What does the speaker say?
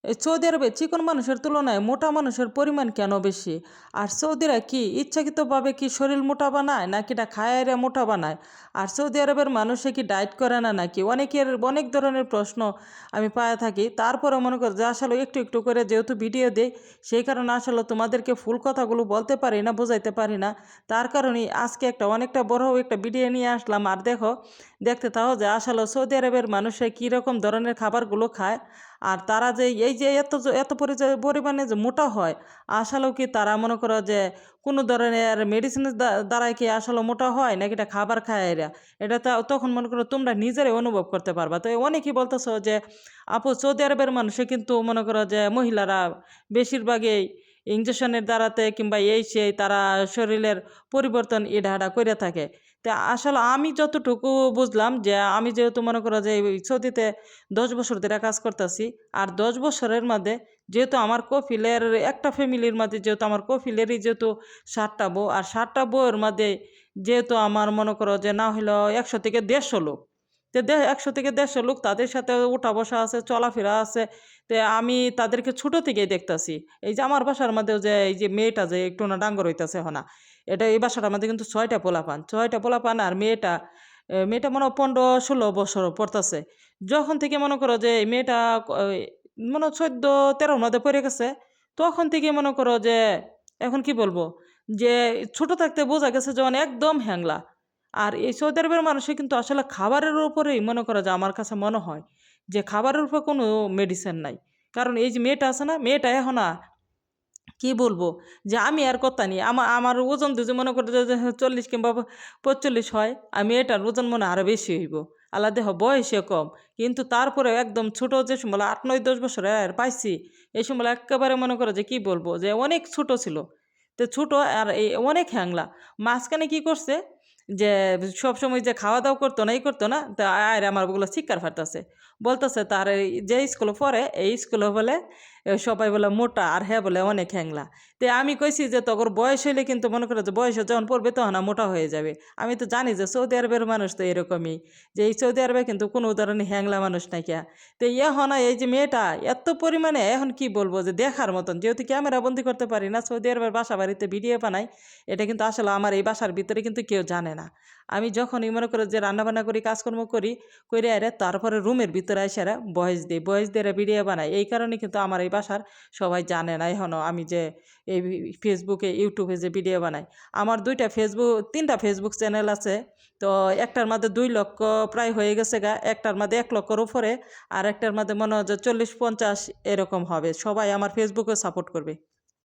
এই সৌদি আরবে চিকন মানুষের তুলনায় মোটা মানুষের পরিমাণ কেন বেশি? আর সৌদিরা কি ইচ্ছাকৃতভাবে কি শরীর মোটা বানায় নাকি এটা খায়ারে মোটা বানায়? আর সৌদি আরবের মানুষে কি ডায়েট করে না নাকি? অনেক ধরনের প্রশ্ন আমি পায়ে থাকি। তারপরে মনে করি যে আসলে একটু একটু করে যেহেতু ভিডিও দেই, সেই কারণে আসলে তোমাদেরকে ফুল কথাগুলো বলতে পারি না, বোঝাইতে পারি না। তার কারণেই আজকে অনেকটা বড় একটা ভিডিও নিয়ে আসলাম। আর দেখতে থাকো যে আসলে সৌদি আরবের মানুষে কীরকম ধরনের খাবারগুলো খায়। আর তারা যে এই যে এত পরিমাণে যে মোটা হয়, আসলেও কি তারা মনে করো যে কোনো ধরনের মেডিসিনের দ্বারাই কি আসলে মোটা হয় নাকি এটা খাবার খায় এরা? এটা তখন মনে করো তোমরা নিজেরাই অনুভব করতে পারবা। তো অনেকেই বলতেছো যে আপু সৌদি আরবের মানুষে কিন্তু মনে করো যে মহিলারা বেশিরভাগই ইনজেকশনের দ্বারাতে কিংবা এই সেই তারা শরীরের পরিবর্তন ইডাহাডা করে থাকে। তা আসলে আমি যতটুকু বুঝলাম যে আমি যেহেতু মনে করো যে এই সৌদিতে 10 বছর ধরে কাজ করতেছি। আর 10 বছরের মধ্যে যেহেতু আমার কফিলের একটা ফ্যামিলির মধ্যে যেহেতু আমার কফিলেরই যেহেতু 7টা বউ, আর 7টা বউয়ের মধ্যে যেহেতু আমার মনে করো যে না হলেও 100 থেকে 150 লোক। তো 100 থেকে 150 লোক তাদের সাথে উঠা বসা আছে, চলাফেরা আছে। তো আমি তাদেরকে ছোট থেকেই দেখতাছি। এই যে আমার বাসার মধ্যেও যে এই যে মেয়েটা যে একটু না ডাঙ্গর হইতাছে হনা, এই বাসাটার মধ্যে কিন্তু 6টা পোলাপান আর মেয়েটা মনে হয় 15-16 বছর পড়তাছে। যখন থেকে মনে করো যে এই মেয়েটা মনে হয় 14-13 মধ্যে পড়ে গেছে, তখন থেকে মনে করো যে এখন কি বলবো যে ছোট থাকতে বোঝা গেছে যে একদম হ্যাংলা। আর এই সৌদি আরবের মানুষে কিন্তু আসলে খাবারের উপরেই মনে করো যে আমার কাছে মনে হয় যে খাবারের উপর কোনো মেডিসিন নাই। কারণ এই যে মেয়েটা আছে না, মেয়েটা এখন কি বলবো যে আমি আর কত নি আমার আমার ওজন যদি মনে করো যে 40 কিংবা 45 হয়, আমি এটার ওজন মনে হয় আরো বেশি হইব। আল্লাহ দেহ বয়সে কম, কিন্তু তারপরে একদম ছোট যে সময় 8-9-10 বছর আর পাইছি, এই সময় একেবারে মনে করো যে কি বলবো যে অনেক ছোট ছিল। তো ছোট আর এই অনেক হ্যাংলা। মাঝখানে কি করছে যে সবসময় যে খাওয়া দাওয়া করতো না করতো না, তা আয় আমার ওগুলো চিৎকার ফাটতেছে, বলতেছে তার এই যে স্কুলে পড়ে এই স্কুলে বলে সবাই বলে মোটা আর হ্যাঁ বলে অনেক হ্যাংলা। তো আমি কইছি যে তখন বয়স হইলে কিন্তু মনে করো যে বয়সে যখন পড়বে তখন মোটা হয়ে যাবে। আমি তো জানি যে সৌদি আরবের মানুষ তো এরকমই, যে এই সৌদি আরবে কিন্তু কোনো ধরনের হ্যাংলা মানুষ নাই কিয়া। তো এখন এই যে মেয়েটা এত পরিমাণে এখন কি বলবো যে দেখার মতন, যেহেতু ক্যামেরা বন্দি করতে পারি না, সৌদি আরবের বাসা বাড়িতে ভিডিও বানাই, এটা কিন্তু আসলে আমার এই বাসার ভিতরে কিন্তু কেউ জানে না। আমি যখনই মনে করো যে রান্নাবান্না করি, কাজকর্ম করি, করে আরে তারপরে রুমের ভিতরে এসে বয়েস দিয়ে ভিডিও বানাই। এই কারণে কিন্তু আমার এই বাসার সবাই জানে না এখনও আমি যে এই ফেসবুকে ইউটিউবে যে ভিডিও বানাই। আমার 3টা ফেসবুক চ্যানেল আছে। তো একটার মধ্যে 2 লক্ষ প্রায় হয়ে গেছে গা, একটার মধ্যে 1 লক্ষর উপরে, আর একটার মধ্যে মনে হয় যে 40-50 এরকম হবে। সবাই আমার ফেসবুকে সাপোর্ট করবে।